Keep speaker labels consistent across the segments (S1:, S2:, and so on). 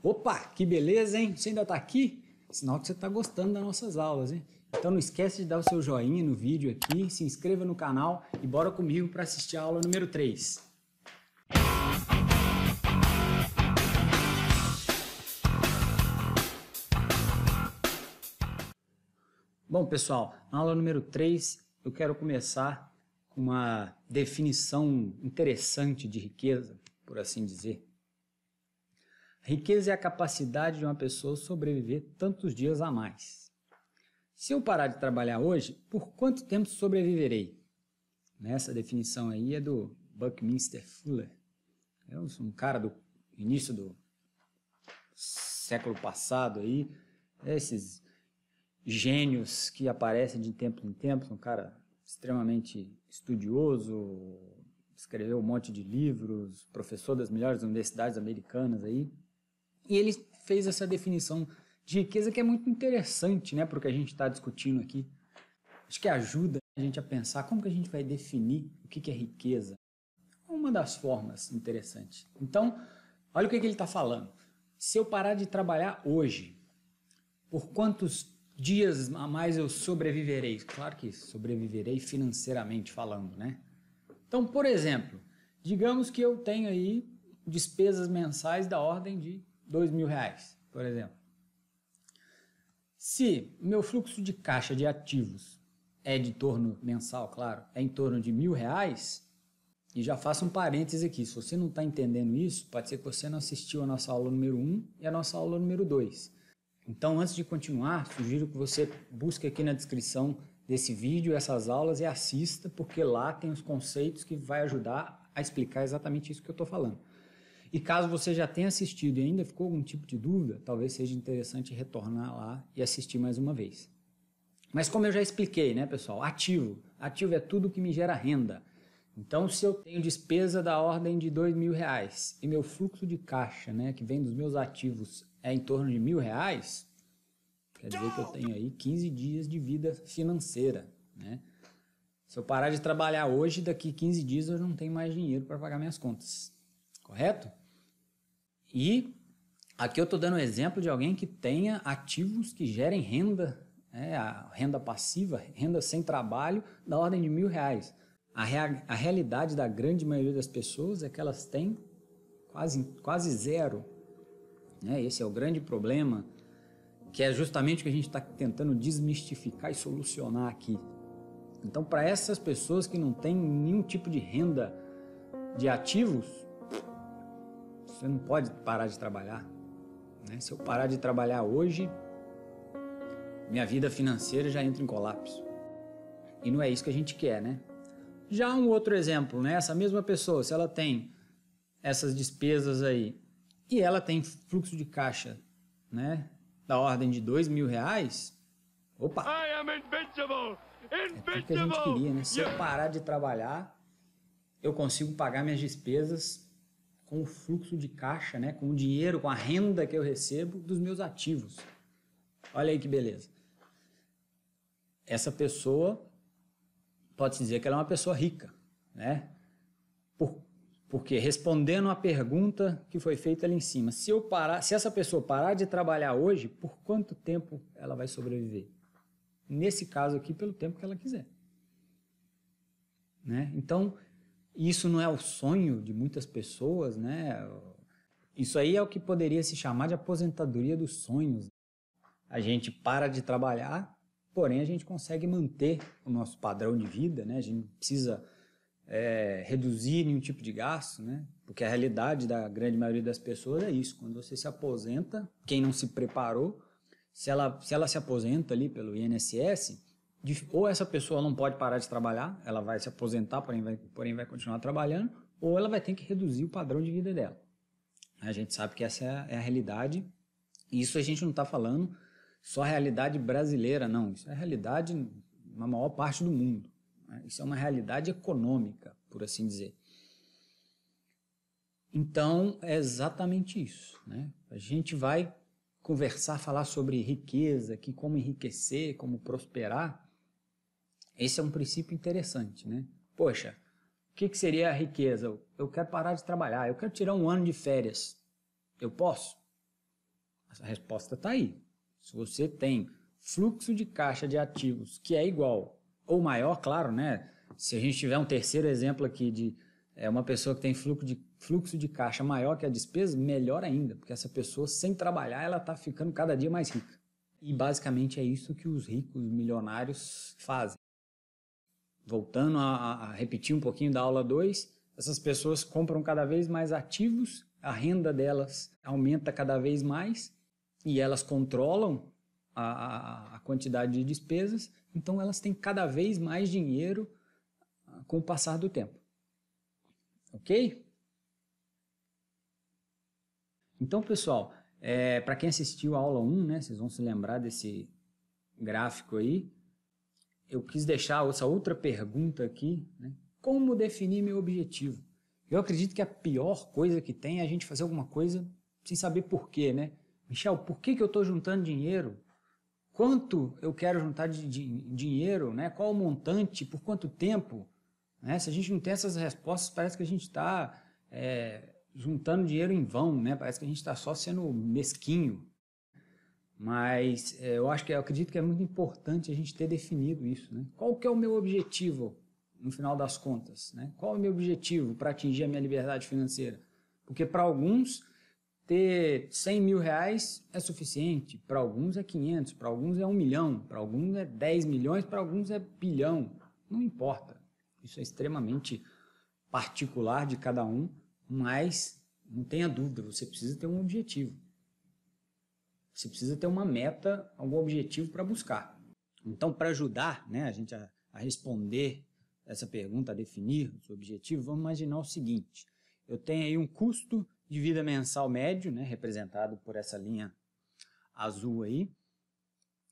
S1: Opa, que beleza, hein? Você ainda está aqui? Sinal que você está gostando das nossas aulas, hein? Então não esquece de dar o seu joinha no vídeo aqui, se inscreva no canal e bora comigo para assistir a aula número 3. Bom, pessoal, na aula número 3 eu quero começar com uma definição interessante de riqueza, por assim dizer. Riqueza é a capacidade de uma pessoa sobreviver tantos dias a mais. Se eu parar de trabalhar hoje, por quanto tempo sobreviverei? Essa definição aí é do Buckminster Fuller. É um cara do início do século passado aí, esses gênios que aparecem de tempo em tempo, um cara extremamente estudioso, escreveu um monte de livros, professor das melhores universidades americanas aí. E ele fez essa definição de riqueza que é muito interessante, né, para o que a gente está discutindo aqui. Acho que ajuda a gente a pensar como que a gente vai definir o que é riqueza. Uma das formas interessantes. Então, olha o que ele está falando. Se eu parar de trabalhar hoje, por quantos dias a mais eu sobreviverei? Claro que sobreviverei financeiramente falando, né? Então, por exemplo, digamos que eu tenho aí despesas mensais da ordem de R$2.000, por exemplo. Se meu fluxo de caixa de ativos é de torno mensal, claro, é em torno de R$1.000, e já faço um parêntese aqui, se você não está entendendo isso, pode ser que você não assistiu a nossa aula número 1 e a nossa aula número 2. Então, antes de continuar, sugiro que você busque aqui na descrição desse vídeo essas aulas e assista, porque lá tem os conceitos que vai ajudar a explicar exatamente isso que eu estou falando. E caso você já tenha assistido e ainda ficou algum tipo de dúvida, talvez seja interessante retornar lá e assistir mais uma vez. Mas como eu já expliquei, né, pessoal, ativo é tudo que me gera renda. Então, se eu tenho despesa da ordem de R$2.000 e meu fluxo de caixa, né, que vem dos meus ativos, é em torno de R$1.000, quer dizer que eu tenho aí 15 dias de vida financeira, né? Se eu parar de trabalhar hoje, daqui 15 dias eu não tenho mais dinheiro para pagar minhas contas, correto? E aqui eu estou dando um exemplo de alguém que tenha ativos que gerem renda, a renda passiva, renda sem trabalho, da ordem de R$1.000. A realidade da grande maioria das pessoas é que elas têm quase zero. Esse é o grande problema, que é justamente o que a gente está tentando desmistificar e solucionar aqui. Então, para essas pessoas que não têm nenhum tipo de renda de ativos, você não pode parar de trabalhar. Se eu parar de trabalhar hoje, minha vida financeira já entra em colapso. E não é isso que a gente quer, né? Já um outro exemplo, né? Essa mesma pessoa, se ela tem essas despesas aí e ela tem fluxo de caixa, né, da ordem de R$2.000, opa! É tudo que a gente queria, né? Se eu parar de trabalhar, eu consigo pagar minhas despesas com o fluxo de caixa, né, com o dinheiro, com a renda que eu recebo dos meus ativos. Olha aí que beleza. Essa pessoa pode-se dizer que ela é uma pessoa rica, né? Porque respondendo a pergunta que foi feita ali em cima, se essa pessoa parar de trabalhar hoje, por quanto tempo ela vai sobreviver? Nesse caso aqui, pelo tempo que ela quiser. Né? Então, isso não é o sonho de muitas pessoas, né? Isso aí é o que poderia se chamar de aposentadoria dos sonhos. A gente para de trabalhar, porém a gente consegue manter o nosso padrão de vida, né? A gente não precisa reduzir nenhum tipo de gasto, né? Porque a realidade da grande maioria das pessoas é isso. Quando você se aposenta, quem não se preparou, se ela se aposenta ali pelo INSS, ou essa pessoa não pode parar de trabalhar, ela vai se aposentar, porém vai continuar trabalhando, ou ela vai ter que reduzir o padrão de vida dela. A gente sabe que essa é a realidade, e isso a gente não está falando só a realidade brasileira, não. Isso é a realidade na maior parte do mundo. Isso é uma realidade econômica, por assim dizer. Então, é exatamente isso, né? A gente vai falar sobre riqueza, como enriquecer, como prosperar. Esse é um princípio interessante, né? Poxa, o que seria a riqueza? Eu quero parar de trabalhar, eu quero tirar um ano de férias. Eu posso? A resposta está aí. Se você tem fluxo de caixa de ativos que é igual ou maior, claro, né? Se a gente tiver um terceiro exemplo aqui de uma pessoa que tem fluxo de caixa maior que a despesa, melhor ainda, porque essa pessoa, sem trabalhar, ela está ficando cada dia mais rica. E basicamente é isso que os ricos milionários fazem. Voltando a repetir um pouquinho da aula 2, essas pessoas compram cada vez mais ativos, a renda delas aumenta cada vez mais e elas controlam a quantidade de despesas, então elas têm cada vez mais dinheiro com o passar do tempo. Ok? Então, pessoal, para quem assistiu a aula 1, né, vocês vão se lembrar desse gráfico aí. Eu quis deixar essa outra pergunta aqui, né? Como definir meu objetivo? Eu acredito que a pior coisa que tem é a gente fazer alguma coisa sem saber por quê, né? Michel, por que eu estou juntando dinheiro? Quanto eu quero juntar de dinheiro, né? Qual o montante? Por quanto tempo? Né? Se a gente não tem essas respostas, parece que a gente está juntando dinheiro em vão, né? Parece que a gente está só sendo mesquinho. Mas eu acredito que é muito importante a gente ter definido isso, né? Qual que é o meu objetivo no final das contas, né? Qual é o meu objetivo para atingir a minha liberdade financeira? Porque para alguns ter 100 mil reais é suficiente, para alguns é 500, para alguns é 1 milhão, para alguns é 10 milhões, para alguns é bilhão, não importa. Isso é extremamente particular de cada um, mas não tenha dúvida, você precisa ter um objetivo. Você precisa ter uma meta, algum objetivo para buscar. Então, para ajudar, né, a gente a responder essa pergunta, a definir o seu objetivo, vamos imaginar o seguinte. Eu tenho aí um custo de vida mensal médio, né, representado por essa linha azul aí,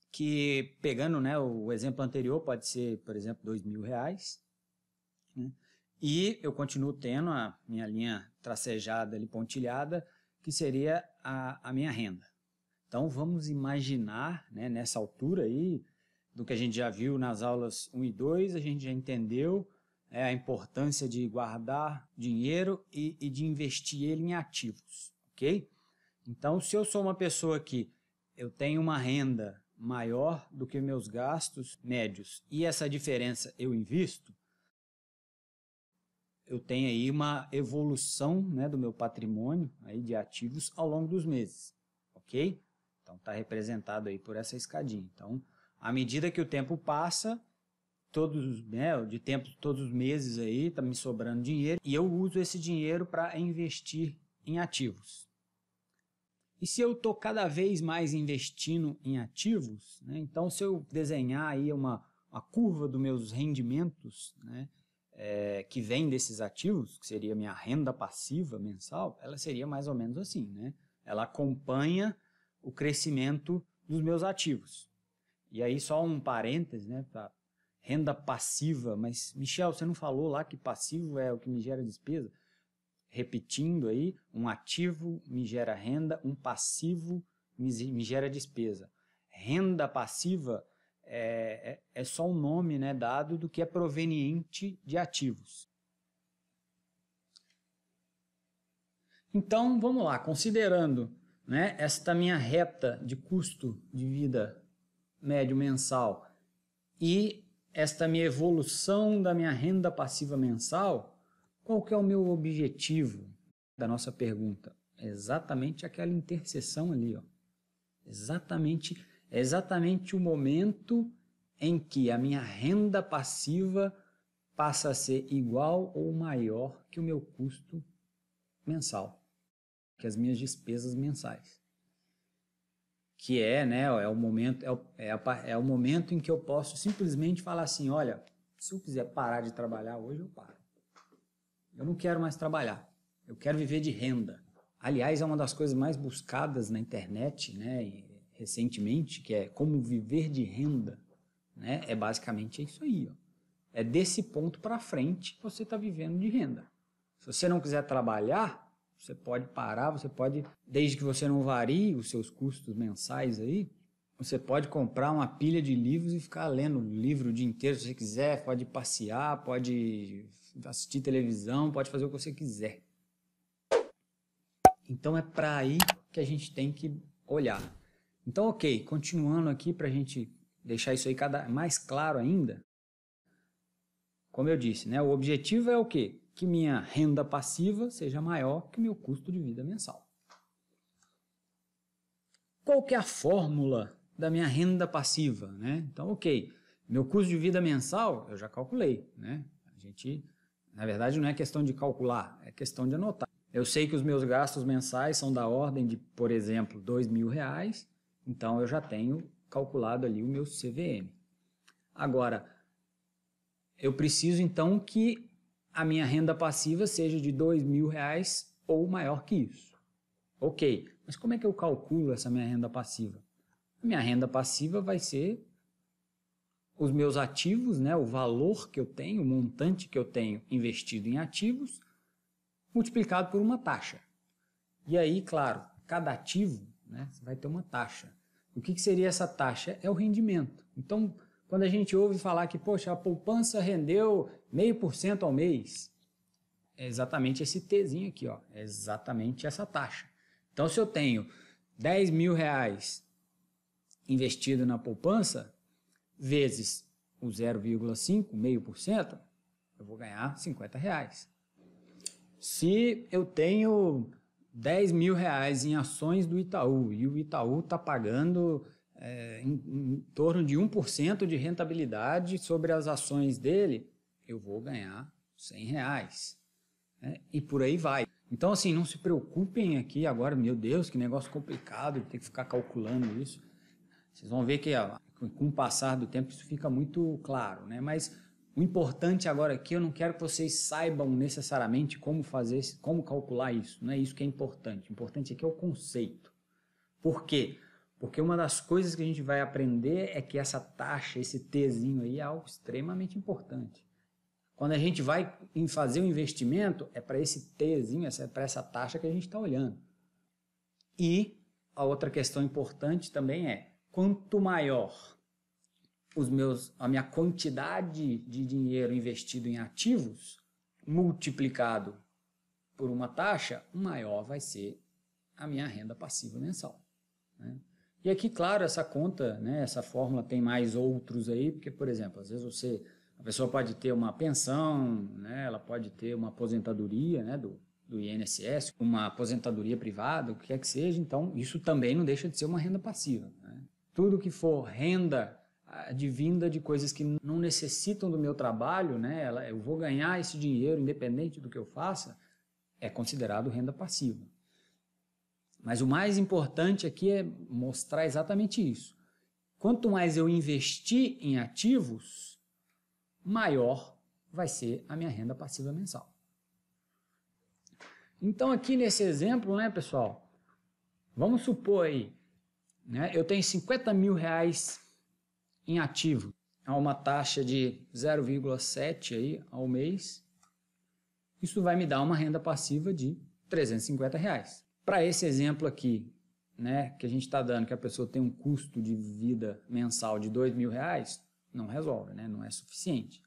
S1: que pegando, né, o exemplo anterior pode ser, por exemplo, R$2.000, né, e eu continuo tendo a minha linha tracejada ali, pontilhada, que seria a minha renda. Então, vamos imaginar, né, nessa altura aí, do que a gente já viu nas aulas 1 e 2, a gente já entendeu a importância de guardar dinheiro e de investir ele em ativos, ok? Então, se eu sou uma pessoa que eu tenho uma renda maior do que meus gastos médios e essa diferença eu invisto, eu tenho aí uma evolução, né, do meu patrimônio aí de ativos ao longo dos meses, ok? Então, está representado aí por essa escadinha. Então, à medida que o tempo passa, todos os meses aí, está me sobrando dinheiro e eu uso esse dinheiro para investir em ativos. E se eu estou cada vez mais investindo em ativos, né, então se eu desenhar aí uma curva dos meus rendimentos, né, que vem desses ativos, que seria a minha renda passiva mensal, ela seria mais ou menos assim, né? Ela acompanha o crescimento dos meus ativos. E aí só um parêntese, né, para renda passiva, mas Michel, você não falou lá que passivo é o que me gera despesa? Repetindo aí, um ativo me gera renda, um passivo me gera despesa. Renda passiva é só um nome, né, dado do que é proveniente de ativos. Então, vamos lá, considerando, né, esta minha reta de custo de vida médio mensal e esta minha evolução da minha renda passiva mensal, qual que é o meu objetivo da nossa pergunta? É exatamente aquela interseção ali, ó. Exatamente o momento em que a minha renda passiva passa a ser igual ou maior que o meu custo mensal, que as minhas despesas mensais. Que é o momento em que eu posso simplesmente falar assim, olha, se eu quiser parar de trabalhar hoje, eu paro. Eu não quero mais trabalhar, eu quero viver de renda. Aliás, é uma das coisas mais buscadas na internet, né, recentemente, que é como viver de renda, né? É basicamente isso aí, ó. É desse ponto para frente que você está vivendo de renda. Se você não quiser trabalhar, você pode parar, você pode, desde que você não varie os seus custos mensais aí, você pode comprar uma pilha de livros e ficar lendo livro o dia inteiro se você quiser, pode passear, pode assistir televisão, pode fazer o que você quiser. Então é para aí que a gente tem que olhar. Então, ok, continuando aqui para a gente deixar isso aí cada mais claro ainda. Como eu disse, né, o objetivo é o quê? Que minha renda passiva seja maior que o meu custo de vida mensal. Qual que é a fórmula da minha renda passiva, né? Então, ok, meu custo de vida mensal eu já calculei, né? A gente, na verdade, não é questão de calcular, é questão de anotar. Eu sei que os meus gastos mensais são da ordem de, por exemplo, R$2.000, então eu já tenho calculado ali o meu CVM. Agora, eu preciso então que a minha renda passiva seja de R$2.000 ou maior que isso. Ok, mas como é que eu calculo essa minha renda passiva? A minha renda passiva vai ser os meus ativos, né, o valor que eu tenho, o montante que eu tenho investido em ativos, multiplicado por uma taxa. E aí, claro, cada ativo, né, vai ter uma taxa. O que seria essa taxa? É o rendimento. Então, quando a gente ouve falar que, poxa, a poupança rendeu 0,5% ao mês, é exatamente esse Tzinho aqui, ó, é exatamente essa taxa. Então, se eu tenho R$10.000 investido na poupança, vezes o 0,5%, 0,5%, eu vou ganhar R$50. Se eu tenho R$10.000 em ações do Itaú e o Itaú está pagando em torno de 1% de rentabilidade sobre as ações dele, eu vou ganhar R$100, né? E por aí vai. Então, assim, não se preocupem aqui agora, meu Deus, que negócio complicado, ter que ficar calculando isso. Vocês vão ver que com o passar do tempo isso fica muito claro, né? Mas o importante agora aqui, eu não quero que vocês saibam necessariamente como fazer, como calcular isso. Não é isso que é importante. O importante aqui é o conceito. Por quê? Porque uma das coisas que a gente vai aprender é que essa taxa, esse Tzinho aí, é algo extremamente importante. Quando a gente vai fazer um investimento, é para esse Tzinho, é para essa taxa que a gente está olhando. E a outra questão importante também é, quanto maior a minha quantidade de dinheiro investido em ativos, multiplicado por uma taxa, maior vai ser a minha renda passiva mensal, né? E aqui, claro, essa conta, né, essa fórmula tem mais outros aí, porque, por exemplo, às vezes a pessoa pode ter uma pensão, né, ela pode ter uma aposentadoria, né, do INSS, uma aposentadoria privada, o que quer que seja, então isso também não deixa de ser uma renda passiva, né? Tudo que for renda advinda de coisas que não necessitam do meu trabalho, né, eu vou ganhar esse dinheiro independente do que eu faça, é considerado renda passiva. Mas o mais importante aqui é mostrar exatamente isso. Quanto mais eu investir em ativos, maior vai ser a minha renda passiva mensal. Então aqui nesse exemplo, né, pessoal, vamos supor aí, né, eu tenho R$50.000 em ativo, a uma taxa de 0,7 aí ao mês, isso vai me dar uma renda passiva de R$350. Para esse exemplo aqui, né, que a gente está dando, que a pessoa tem um custo de vida mensal de R$2.000, não resolve, né, não é suficiente.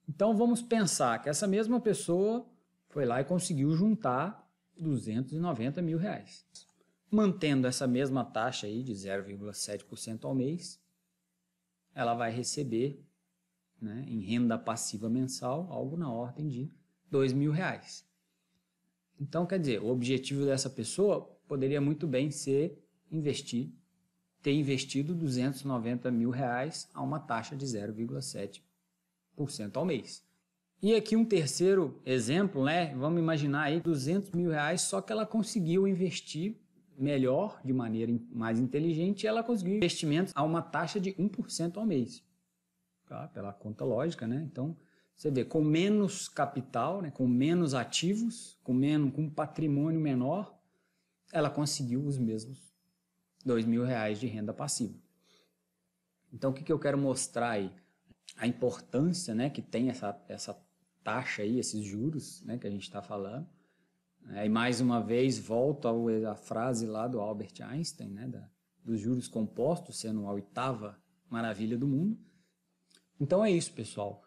S1: Então vamos pensar que essa mesma pessoa foi lá e conseguiu juntar R$290.000. Mantendo essa mesma taxa aí de 0,7% ao mês, ela vai receber, né, em renda passiva mensal algo na ordem de R$2.000. Então, quer dizer, o objetivo dessa pessoa poderia muito bem ser ter investido R$290.000 a uma taxa de 0,7% ao mês. E aqui um terceiro exemplo, né? Vamos imaginar aí R$200.000, só que ela conseguiu investir melhor, de maneira mais inteligente, e ela conseguiu investimentos a uma taxa de 1% ao mês. Tá? Pela conta lógica, né? Então, você vê, com menos capital, né, com menos ativos, com um patrimônio menor, ela conseguiu os mesmos R$2.000 de renda passiva. Então, o que eu quero mostrar aí? A importância, né, que tem essa taxa aí, esses juros, né, que a gente está falando. E mais uma vez, volto à frase lá do Albert Einstein, né, dos juros compostos sendo a 8ª maravilha do mundo. Então é isso, pessoal.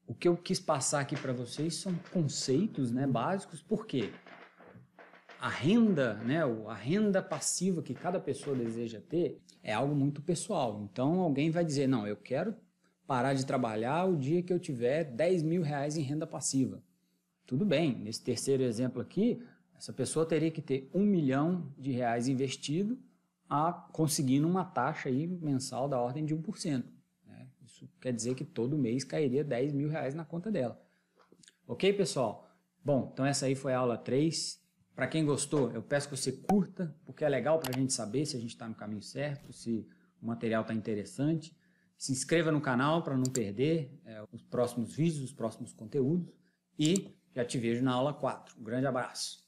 S1: O que eu quis passar aqui para vocês são conceitos, né, básicos. Por quê? a renda, né, a renda passiva que cada pessoa deseja ter é algo muito pessoal. Então, alguém vai dizer, não, eu quero parar de trabalhar o dia que eu tiver 10 mil reais em renda passiva. Tudo bem, nesse terceiro exemplo aqui, essa pessoa teria que ter R$1 milhão investido conseguindo uma taxa aí mensal da ordem de 1%. Né? Isso quer dizer que todo mês cairia 10 mil reais na conta dela. Ok, pessoal? Bom, então essa aí foi a aula 3. Para quem gostou, eu peço que você curta, porque é legal para a gente saber se a gente está no caminho certo, se o material está interessante. Se inscreva no canal para não perder os próximos vídeos, os próximos conteúdos. E já te vejo na aula 4. Um grande abraço.